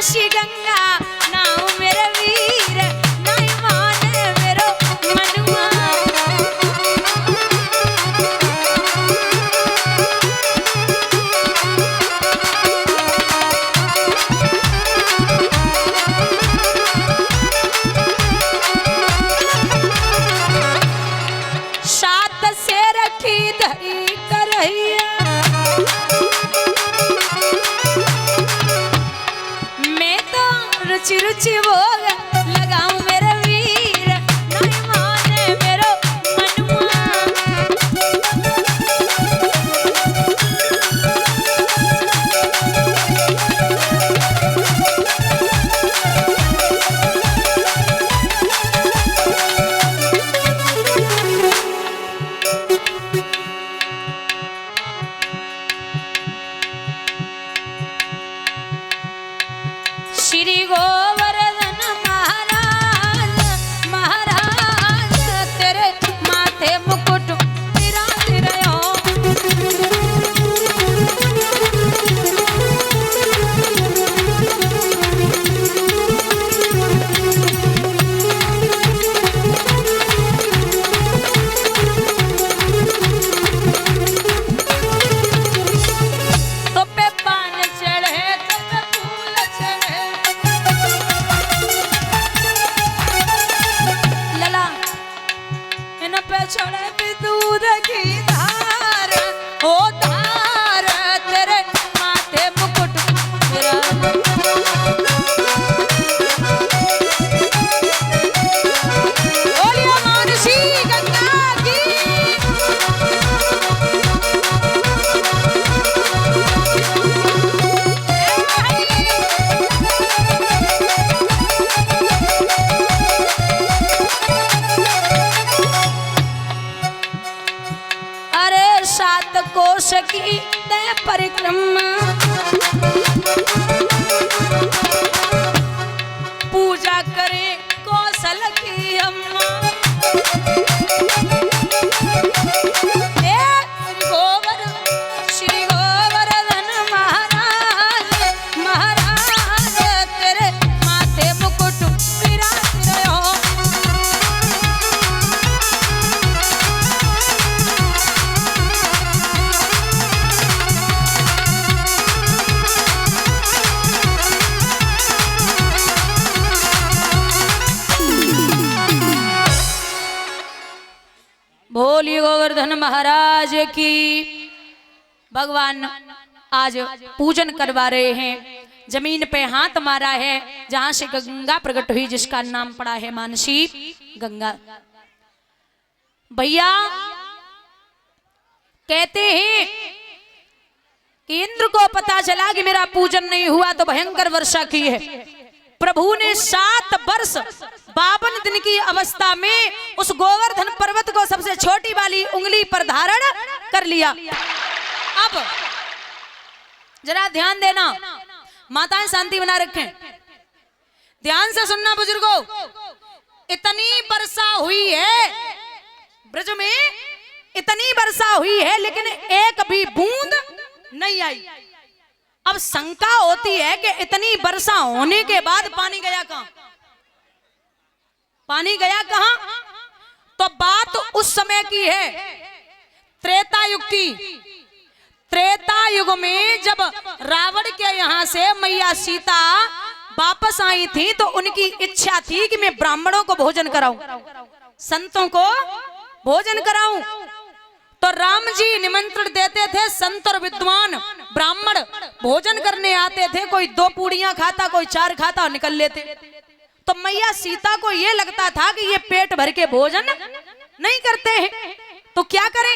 काशी गंगा नाव मेरे वीर नहीं माने मेरो मनुआ। सात से रखी धरी करैया मैं तो रुचि रुचि भोग लगाऊं मेरे वीर नहीं माने मेरो मनुआ। श्री गोवर्धन महाराज महाराज तेरे माथे मुकुट विराज रहो। तो पे पान चढ़े तो पे फूल चढ़े लला इन पे चढ़े भी दूध की धार ओ धार तेरे माथे मुकुट विराज। बोलिए मानसी गंगा की। अरे सात कोश की तय परिक्रमा पूजा करे कौशल की अम्मा। श्री गोवर्धन महाराज महाराज तेरे माथे मुकुट विराज रहो। बोलिए गोवर्धन महाराज की। भगवान आज पूजन करवा रहे हैं। जमीन पे हाथ मारा है जहां से गंगा प्रकट हुई जिसका नाम पड़ा है मानसी गंगा। भैया कहते हैं कि इंद्र को पता चला कि मेरा पूजन नहीं हुआ तो भयंकर वर्षा की है। प्रभु ने 7 वर्ष 52 दिन की अवस्था में उस गोवर्धन पर्वत को सबसे छोटी वाली उंगली पर धारण कर लिया। अब जरा ध्यान देना, माताएं शांति बना रखें, ध्यान से सुनना बुजुर्गों। इतनी वर्षा हुई है ब्रज में, इतनी वर्षा हुई है लेकिन एक भी बूंद नहीं आई। अब शंका होती है कि इतनी वर्षा होने के बाद पानी गया कहां? पानी गया कहां? तो बात उस समय की है, त्रेता युग की। त्रेता युग में जब रावण के यहां से मैया सीता वापस आई थी तो उनकी इच्छा थी कि मैं ब्राह्मणों को भोजन कराऊं, संतों को भोजन कराऊं। तो राम जी निमंत्रण देते थे, संत और विद्वान ब्राह्मण भोजन करने आते थे। कोई 2 पूड़ियां खाता, कोई 4 खाता और निकल लेते। तो मैया सीता को यह लगता था कि ये पेट भर के भोजन नहीं करते हैं, तो क्या करें।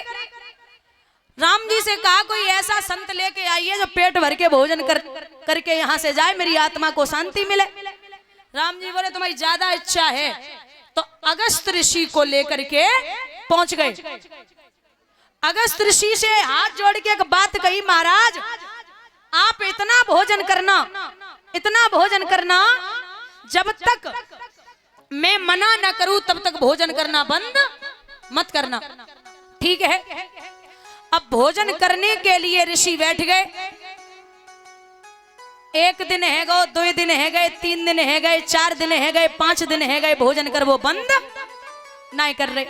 राम जी से कहा कोई ऐसा संत लेके आइए जो पेट भर के भोजन करके यहाँ से जाए, मेरी आत्मा को शांति मिले। राम जी बोले तुम्हारी ज्यादा इच्छा है, तो अगस्त ऋषि को लेकर के पहुंच गए। अगस्त ऋषि से हाथ जोड़ के एक बात कही, महाराज आप इतना भोजन करना, इतना भोजन करना, जब तक मैं मना न करूं तब तक भोजन करना बंद मत करना, ठीक है। अब भोजन करने के लिए ऋषि बैठ गए। एक दिन है गो, 2 दिन है गए, 3 दिन है गए, 4 दिन है गए, 5 दिन है गए, भोजन कर वो बंद नहीं कर रहे।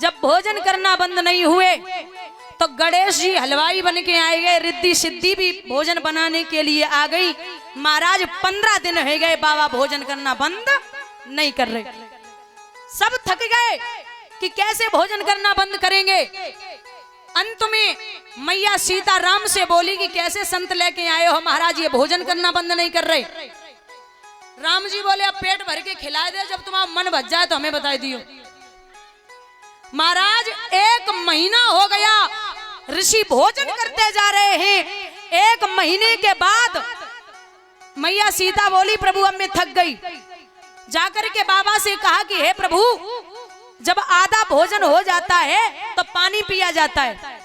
जब भोजन करना बंद नहीं हुए तो गणेश जी हलवाई बन के आए गए, रिद्धि सिद्धि भी भोजन बनाने के लिए आ गई। महाराज 15 दिन हो गए, बाबा भोजन करना बंद नहीं कर रहे। सब थक गए कि कैसे भोजन करना बंद करेंगे। अंत में मैया सीता राम से बोली कि कैसे संत लेके आए हो महाराज, ये भोजन करना बंद नहीं कर रहे। राम जी बोले अब पेट भर के खिला दे, जब तुम्हारा मन भज जाए तो हमें बता दियो। महाराज 1 महीना हो गया, ऋषि भोजन करते जा रहे हैं। 1 महीने के बाद मैया सीता बोली प्रभु अब मैं थक गई। जाकर के बाबा से कहा कि हे प्रभु, जब आधा भोजन हो जाता है तो पानी पिया जाता है।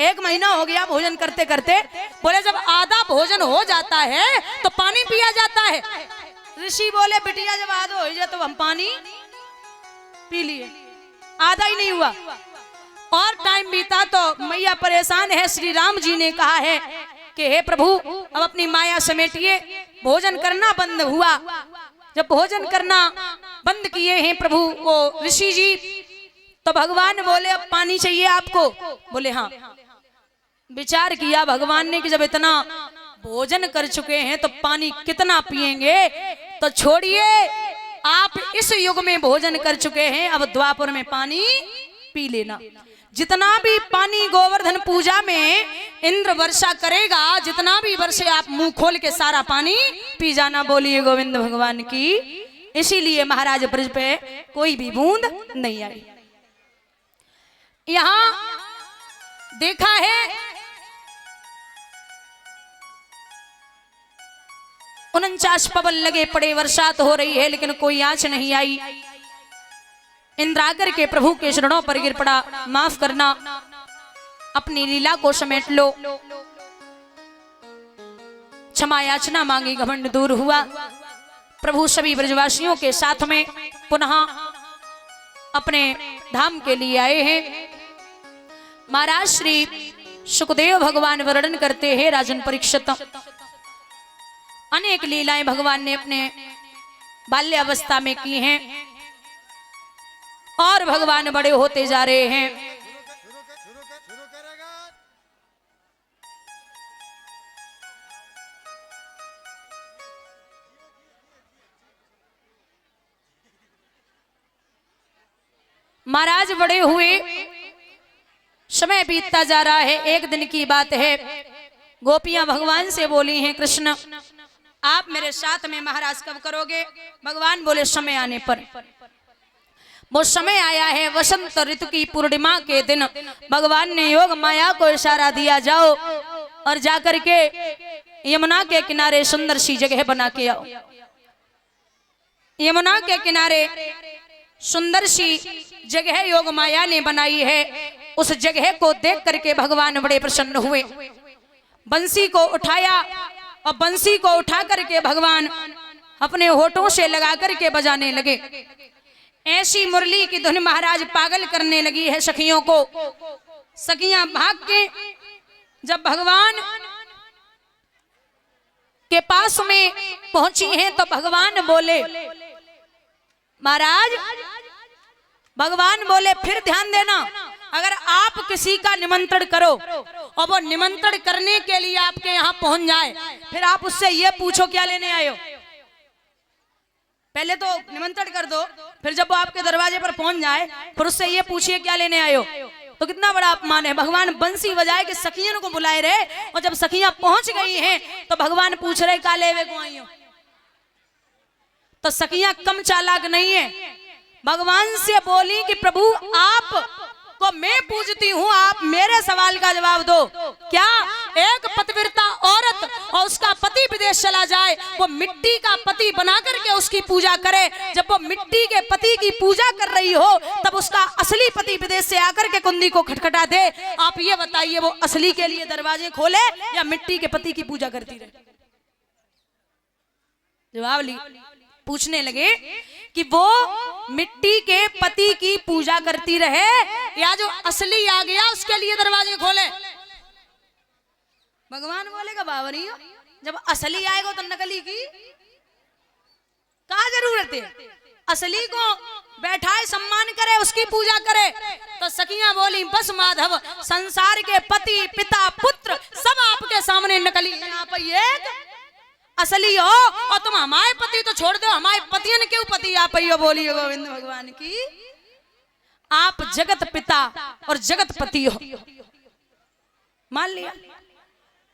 1 महीना हो गया भोजन करते करते, बोले जब आधा भोजन हो जाता है तो पानी पिया जाता है। ऋषि बोले बिटिया जब आधा हो जाए तो हम पानी पी लिए, आधा ही नहीं हुआ। और टाइम बीता तो मैया परेशान है। श्री राम जी ने कहा है कि हे प्रभु अब अपनी माया समेटिए, भोजन करना बंद हुआ। जब भोजन करना बंद किए हैं प्रभु वो ऋषि जी, तो भगवान बोले अब पानी चाहिए आपको। बोले हाँ। विचार किया भगवान ने कि जब इतना भोजन कर चुके हैं तो पानी कितना पिएंगे, तो छोड़िए आप इस युग में भोजन कर चुके हैं, अब द्वापर में पानी पी लेना। जितना भी पानी गोवर्धन पूजा में इंद्र वर्षा करेगा, जितना भी वर्षे आप मुंह खोल के सारा पानी पी जाना। बोलिए गोविंद भगवान की। इसीलिए महाराज ब्रज पे कोई भी बूंद नहीं आई। यहां देखा है 49 पवन लगे पड़े, वर्षात हो रही है लेकिन कोई आंच नहीं आई। इंद्र आकर के प्रभु के चरणों पर गिर पड़ा, माफ करना, अपनी लीला को समेट लो। क्षमा याचना मांगी, घमंड दूर हुआ। प्रभु सभी ब्रजवासियों के साथ में पुनः अपने धाम के लिए आए हैं। महाराज श्री सुखदेव भगवान वर्णन करते हैं राजन परीक्षित, अनेक लीलाएं भगवान ने अपने बाल्यावस्था में की हैं और भगवान बड़े होते जा रहे हैं। महाराज बड़े हुए, समय बीतता जा रहा है। एक दिन की बात है, गोपियां भगवान से बोली हैं कृष्ण आप मेरे साथ में महाराज कब करोगे? भगवान बोले समय आने पर। वो समय आया है, वसंत ऋतु की पूर्णिमा के दिन भगवान ने योग माया को इशारा दिया, जाओ और जाकर के यमुना के किनारे सुंदर सी जगह बना के आओ। यमुना के किनारे सुंदर सी जगह योग माया ने बनाई है। उस जगह को देख करके भगवान बड़े प्रसन्न हुए। बंसी को उठाया और बंसी को उठा करके भगवान अपने होठों से लगा करके बजाने लगे। ऐसी मुरली की धुन महाराज पागल करने लगी है सखियों को। सखियां भाग के जब भगवान के पास में पहुंची हैं तो भगवान बोले, महाराज भगवान बोले फिर ध्यान देना, अगर आप किसी का निमंत्रण करो और वो निमंत्रण करने के लिए आपके यहाँ पहुंच जाए, फिर आप उससे ये पूछो क्या लेने आए हो। पहले तो निमंत्रण कर दो, फिर जब वो आपके दरवाजे पर पहुंच जाए फिर उससे ये पूछिए क्या लेने आए हो। तो कितना बड़ा अपमान है। भगवान बंसी बजाए के सखियों को बुलाए रहे और जब सखियां पहुंच गई हैं तो भगवान पूछ रहे का लेवे को आई हो। तो सखियां कम चालाक नहीं है, भगवान से बोली कि प्रभु आप को मैं पूछती हूँ, आप मेरे सवाल का जवाब दो। क्या एक पतिव्रता औरत और उसका पति विदेश चला जाए, वो मिट्टी का पति बना करके उसकी पूजा करे, जब वो मिट्टी के पति की पूजा कर रही हो तब उसका असली पति विदेश से आकर के कुंडी को खटखटा दे। आप ये बताइए वो असली के लिए दरवाजे खोले या मिट्टी के पति की पूजा करती रहे? जवाब ली। पूछने लगे कि वो मिट्टी के पति की पूजा करती रहे या जो असली आ गया उसके लिए दरवाजे खोले। भगवान बोलेगा बाबा नहीं हो, जब असली आएगा तो नकली की क्या जरूरत है? असली को बैठाए, सम्मान करे, उसकी पूजा करे। तो सखियां बोली बस माधव, संसार के पति पिता पुत्र सब आपके सामने नकली है, आप एक असली हो। और तुम हमारे पति तो छोड़ दो, हमारे पतियन क्यों पति आप ही हो? बोलिए गोविंद भगवान की। आप जगत पिता और जगत पति हो, मान लिया।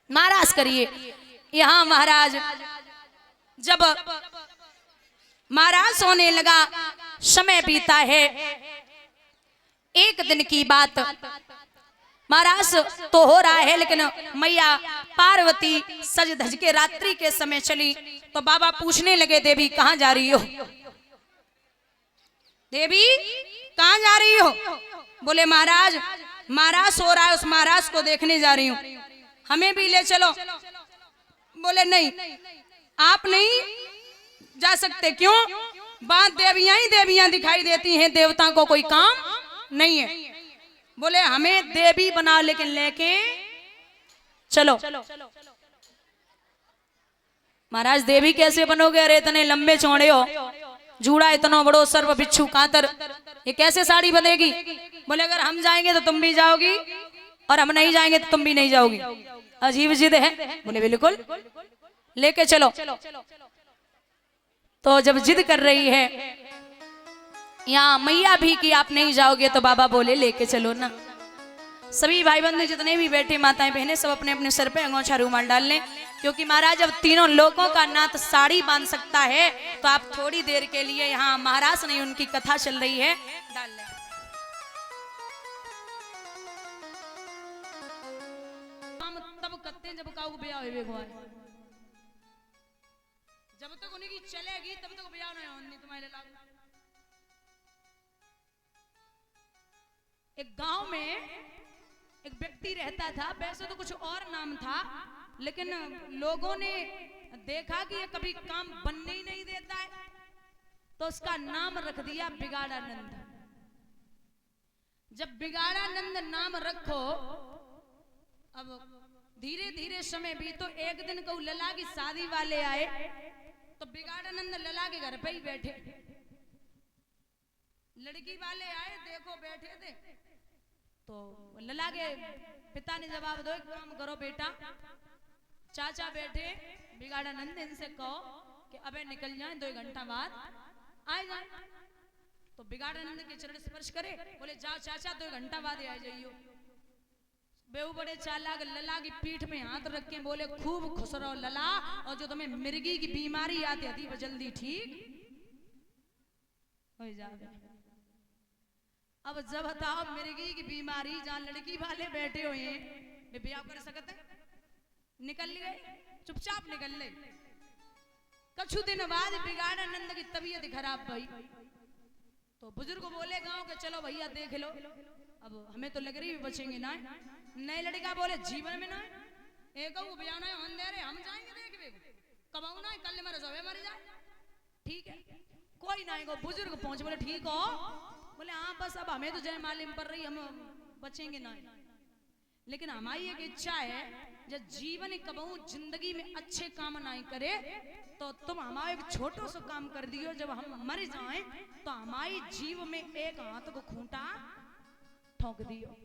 महाराज करिए यहां महाराज जब महाराज सोने लगा, समय बीता है। एक दिन की बात, महाराज तो हो रहा है, लेकिन मैया पार्वती सज धज के रात्रि के समय चली। तो बाबा पूछने लगे देवी कहाँ जा रही हो? देवी कहाँ जा रही हो? बोले महाराज, महाराज सो रहा है, उस महाराज को देखने जा रही हूँ, हमें भी ले चलो। बोले नहीं, आप नहीं जा सकते। क्यों? बात देवियां ही देवियां दिखाई देती हैं, देवता को कोई काम नहीं है। बोले हमें देवी बना लेकिन लेके चलो। महाराज देवी कैसे बनोगे? अरे इतने लंबे चौड़े हो, जूड़ा इतना बड़ो, सर्व बिच्छू कातर, ये कैसे साड़ी बनेगी? बोले अगर हम जाएंगे तो तुम भी जाओगी, और हम नहीं जाएंगे तो तुम भी नहीं जाओगी। अजीब जिद है। बोले बिल्कुल लेके चलो। तो जब जिद कर रही है यहाँ मैया भी कि आप नहीं जाओगे, तो बाबा बोले लेके चलो ना। सभी भाई बंधु जितने भी बैठे माताएं बहनें सब अपने अपने सर पे अंगोछा रूमाल डाल लें, क्योंकि महाराज जब तीनों लोगों का नाथ साड़ी बांध सकता है तो आप थोड़ी देर के लिए यहाँ महाराज नहीं उनकी कथा चल रही है डाल लें। तब करते जब काऊ ब्याह हुए, जब तक उनकी चलेगी तब तक ब्याह नहीं होनी तुम्हारे लागू। एक गांव में एक व्यक्ति रहता था, वैसे तो कुछ और नाम था, लेकिन लोगों ने देखा कि ये कभी काम बनने ही नहीं देता है, तो उसका नाम रख दिया बिगाड़ानंद। जब बिगाड़ानंद नाम रखो, अब धीरे धीरे समय भी तो एक दिन को लला की शादी वाले आए, तो बिगाड़ानंद लला के घर पे ही बैठे। लड़की वाले आए, देखो बैठे थे, तो लला के पिता ने जवाब दो, एक काम करो बेटा, चाचा बैठे, बिगाड़ानंद इनसे कहो कि अबे निकल जाए, 2 घंटा बाद आ जाए। तो बिगाड़ानंद के चरण स्पर्श करे, बोले जाओ चाचा 2 घंटा बाद आ जाइयो। बेहू बड़े चालाक, लला की पीठ में हाथ रख के बोले खूब खुश रहो लला, और जो तुम्हें मिर्गी की बीमारी आती थी वो जल्दी ठीक हो जाए। अब जब बताओ मिर्गी की बीमारी जहाँ लड़की वाले बैठे हुए हैं, वे ब्याह कर सकते? निकल गए, चुपचाप निकल ले। कुछ दिन बाद बिगाड़ानंद की तबीयत खराब भई, तो बुजुर्ग बोले गांव के चलो भैया देख लो, अब हमें तो लग रही है बचेंगे ना। नए लड़का बोले जीवन में ना एक बयाना हम दे रहे, हम जाएंगे देख कबाऊ ना, कल मर जाए मर जाए, ठीक है कोई ना। बुजुर्ग पहुंचे, बोले ठीक हो? बोले हाँ बस अब हमें तो जय मालिम पड़ रही, हम बचेंगे ना। लेकिन हमारी एक इच्छा है, जब जीवन कबहू जिंदगी में अच्छे काम नहीं करे, तो तुम हमारे एक छोटो सा काम कर दियो, जब हम मर जाएं तो हमारी जीव में एक हाथ को खूंटा ठोक दियो।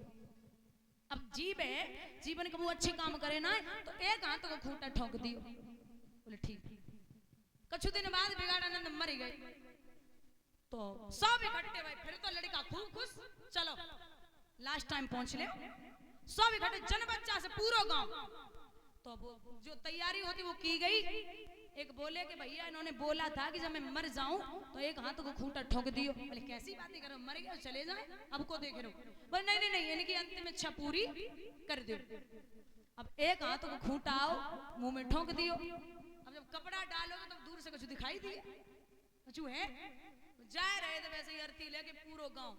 अब जीव है, जीवन कबहू अच्छे काम करे ना, तो एक हाथ को खूंटा ठोक दियो। बोले ठीक। कुछ दिन बाद बिगाड़ानंद मर गए, तो सब इकट्ठे भाई, फिर तो लड़का खूब खुश, चलो लास्ट टाइम पहुंच ले। सब इकट्ठे, जन बच्चा से पूरा गांव, तो जो तैयारी होती वो की गई। एक बोले कि भैया इन्होंने बोला था कि जब मैं मर जाऊं तो एक हाथ को खूंटा ठोक दियो। बोले कैसी बातें करो, मर गए चले जाए, अब को देख रहे हो? बोले नहीं नहीं नहीं, इनकी अंतिम इच्छा पूरी कर दो। अब एक हाथ को खूंटा आओ मुंह में ठोक दियो। अब जब कपड़ा डालोगे तो दूर से कुछ दिखाई दिए, कुछ है जा रहे थे वैसे ही आरती लेके पूरा गांव,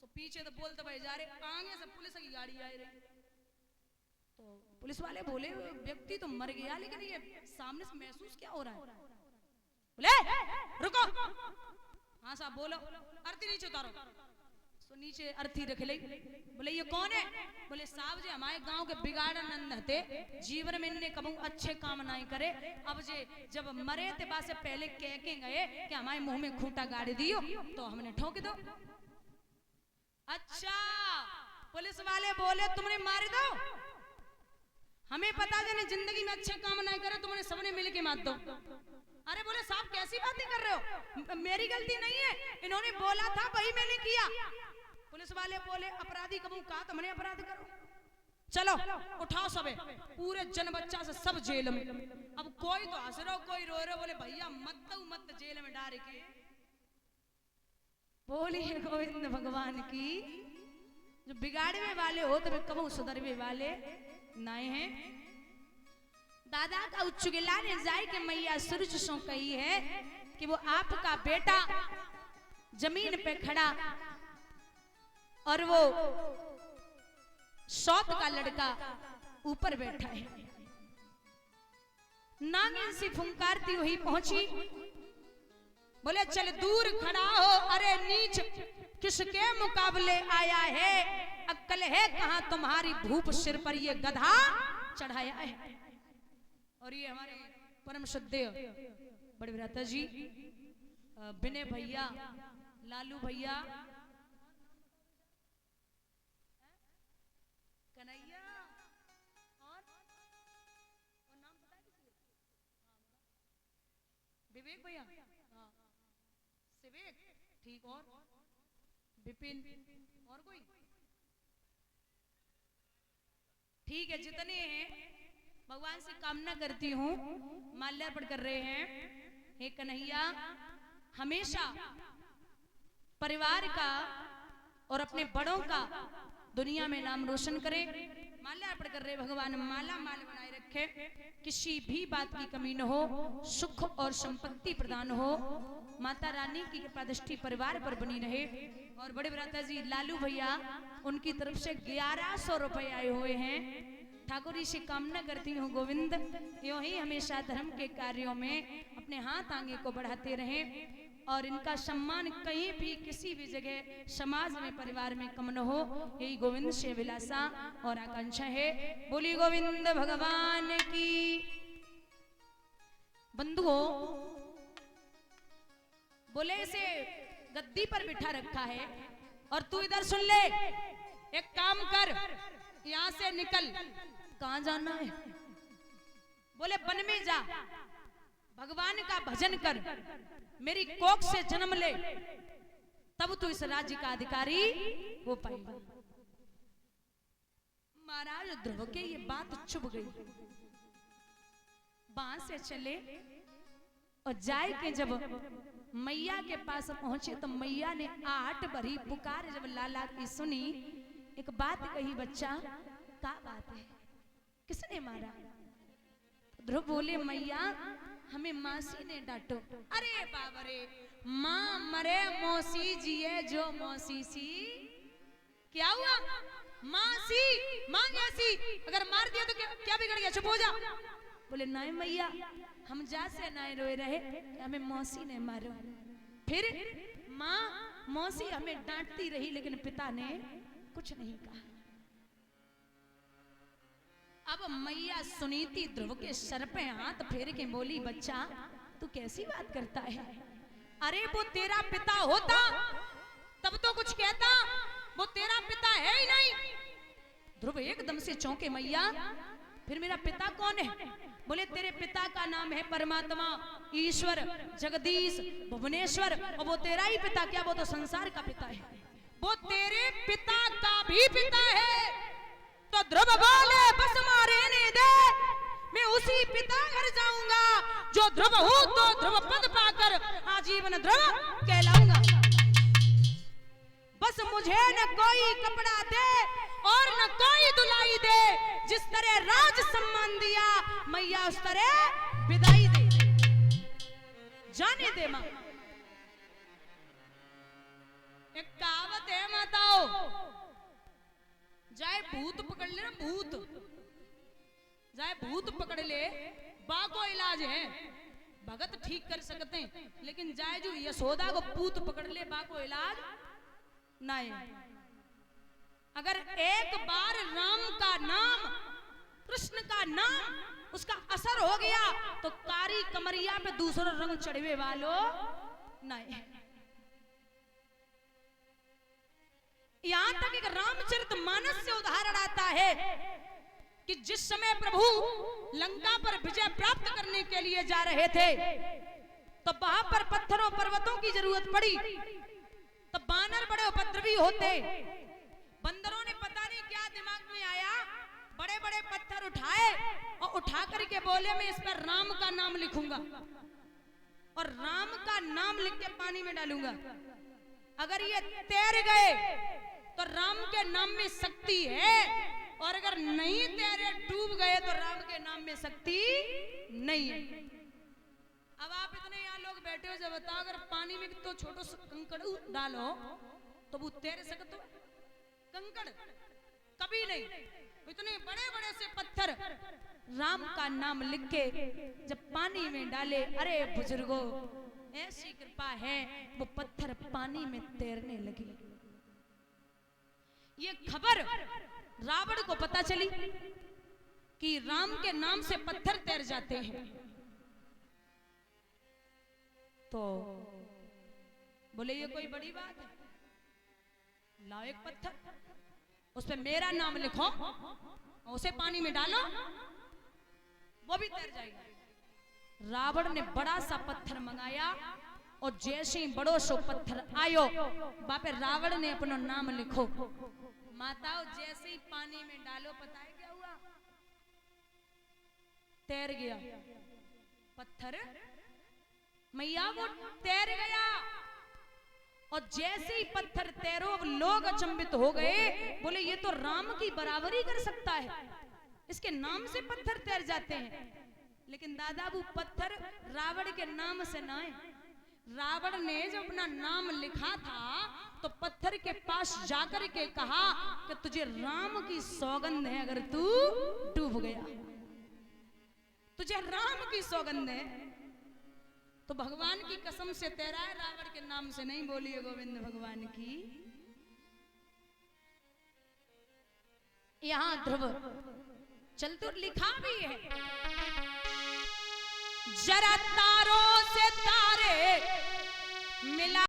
तो पीछे तो बोलते भाई जा रहे, आगे से पुलिस की गाड़ी आ रही। तो पुलिस वाले बोले व्यक्ति तो मर गया, लेकिन ये सामने से महसूस क्या हो रहा है? बोले रुको, हाँ साहब बोलो, आरती नीचे उतारो। तो नीचे अर्थी रख ली। बोले ये कौन है? बोले साहब जी हमारे गांव के बिगाड़ नंद हते, जीवन में इनने कबू अच्छे काम नहीं करे, अब जे जब मरे थे बासे पहले कह के गए कि हमारे मुंह में खूंटा गाड़ी दियो तो हमने ठोक दो। अच्छा पुलिस वाले बोले तुमने मार दो, हमें पता है जिंदगी में अच्छे काम नहीं करे, तुमने सबने मिल के मार दो। अरे बोले साहब कैसी बातें कर रहे हो, मेरी गलती नहीं है, इन्होंने बोला था वही मैंने किया। पुलिस वाले बोले अपराधी कबू कहा तो हमने अपराध करो, चलो उठाओ सबे, पूरे जन बच्चा से सब जेल में। अब कोई तो हंस रहा कोई रो रहा, बोले भैया मत जेल में डाल के। बोलिए गोविंद भगवान की। जो बिगाड़ने वाले हो तो कबू सुधरवे वाले नहीं है। दादा का उच्चगिला ने जाए कि मैया सूरज सो कही है कि वो आपका बेटा जमीन पे खड़ा और वो सौत का लड़का ऊपर बैठा है। नागिन सी फुंकारती हुई पहुंची, बोले चल दूर खड़ा हो, अरे नीच किसके मुकाबले आया है, अक्ल है कहां तुम्हारी, भूप सिर पर ये गधा चढ़ाया है। और ये हमारे परम श्रद्धेय बड़े भ्राता जी विनय भैया, लालू भैया, कन्हैया और नाम पता है किसी? विवेक भैया, हाँ सिवेक ठीक, और विपिन, और कोई ठीक है। जितने हैं भगवान से कामना करती हूँ माल्यार्पण कर रहे हैं। हे कन्हैया हमेशा परिवार का और अपने बड़ों का दुनिया में नाम रोशन करे। माल्यार्पण कर रहे भगवान माला माल बनाए रखे, किसी भी बात की कमी न हो, सुख और संपत्ति प्रदान हो, माता रानी की कृपा दृष्टि परिवार पर बनी रहे। और बड़े भ्राता जी लालू भैया उनकी तरफ से 1100 रुपए आए हुए हैं। ठाकुर जी से कामना करती हूँ गोविंद यूं ही हमेशा धर्म के कार्यों में अपने हाथ आगे को बढ़ाते रहें और इनका सम्मान कहीं भी किसी भी जगह समाज में परिवार में कम न हो, यही गोविंद से अभिलाषा और आकांक्षा है। बोली गोविंद भगवान की। बंधुओं बोले इसे गद्दी पर बिठा रखा है और तू इधर सुन ले, एक काम कर यहां से निकल, कहां जाना है? बोले वन में जा, भगवान का भजन कर, मेरी कोख से जन्म ले, तब तू इस राज्य का अधिकारी हो पाएगा। महाराज ध्रुव के ये बात चुभ गई, वहां से चले और जाए के जब मैया के पास पहुंचे तो मैया ने आहट भरी पुकार जब लाला की सुनी, एक बात कही, बच्चा क्या बात है, किसने मारा? ध्रुव बोले मैया हमें मासी ने डांटो। अरे बाबा रे, माँ मरे मौसी जिए जो मौसी सी, क्या हुआ? मासी माँ जैसी, अगर मार दिया तो क्या बिगड़ गया? चुप हो जा। बोले नहीं मैया हम जा से नहीं रोए रहे, हमें मौसी ने मारो। फिर माँ मौसी हमें डांटती रही लेकिन पिता ने कुछ नहीं कहा। अब मैया सुनीति ध्रुव के सर पे हाथ फेर के बोली, बच्चा तू कैसी बात करता है? अरे वो तेरा पिता होता तब तो कुछ कहता, वो तेरा पिता है ही नहीं। ध्रुव एकदम से चौंके, मैया फिर मेरा पिता कौन है? बोले तेरे पिता का नाम है परमात्मा, ईश्वर, जगदीश, भुवनेश्वर, और वो तेरा ही पिता क्या? वो तो संसार का पिता है। वो तेरे पिता का भी पिता है। तो ध्रुव बोले बस मारे ने दे, मैं उसी पिता घर जाऊंगा जो ध्रुव हूं, तो ध्रुव पद पाकर आजीवन ध्रुव कहलाऊंगा। बस मुझे न कोई कपड़ा दे और न कोई दुलाई दे, जिस तरह राज सम्मान दिया मैया उस तरह विदाई दे, जाने दे मां। एक कहावत है माताओ, जाए भूत पकड़ ले ना, भूत जाए भूत पकड़ ले बाको इलाज है, भगत ठीक कर सकते हैं, लेकिन जाए जो यशोदा को पूत पकड़ ले बाको इलाज नहीं। अगर एक बार राम का नाम, कृष्ण का नाम उसका असर हो गया तो कारी कमरिया पे दूसरा रंग चढ़वे वालों नहीं। यहां तक एक रामचरितमानस से उदाहरण आता है कि जिस समय प्रभु लंका पर विजय प्राप्त करने के लिए जा रहे थे तो वहां पर पत्थरों पर्वतों की जरूरत पड़ी। तो बानर बड़े उपद्रवी होते, बंदरों ने पता नहीं क्या दिमाग में आया, बड़े बड़े पत्थर उठाए और उठा करके बोले मैं इस पर राम का नाम लिखूंगा और राम का नाम लिख के पानी में डालूंगा। अगर ये तैर गए तो राम के नाम में शक्ति है, और अगर नहीं तैरे डूब गए तो राम के नाम में शक्ति नहीं है। अब आप इतने यहाँ लोग बैठे हो, जब बताओ अगर पानी में तो छोटो कंकड़ डालो तो वो तैर सकते हो? कंकड़ कभी नहीं। इतने बड़े बड़े से पत्थर राम का नाम लिख के जब पानी में डाले, अरे बुजुर्गों ऐसी कृपा है वो पत्थर पानी में तैरने लगे। ये खबर रावण को पता चली कि राम के नाम से पत्थर तैर जाते हैं, तो बोले ये कोई बड़ी बात है, लाओ एक पत्थर उस पे मेरा नाम लिखो और उसे पानी में डालो, वो भी तैर जाएगा। रावण ने बड़ा सा पत्थर मंगाया और जैसे ही बड़ो सो पत्थर आयो बापे रावण ने अपना नाम लिखो। माताओं जैसे ही पानी में डालो, पता है क्या हुआ? तैर गया पत्थर, मैया वो तैर गया। और जैसे ही पत्थर तैरो, अब लोग अचंभित हो गए, बोले ये तो राम की बराबरी कर सकता है, इसके नाम से पत्थर तैर जाते हैं। लेकिन दादा वो पत्थर रावण के नाम से ना है। रावण ने जब अपना नाम लिखा था तो पत्थर के पास जाकर के कहा कि तुझे राम की सौगंध है, अगर तू डूब गया तुझे राम की सौगंध है। तो भगवान की कसम से तैरा है, रावण के नाम से नहीं। बोलिए गोविंद भगवान की। यहां ध्रुव चल तो लिखा भी है, जरा तारो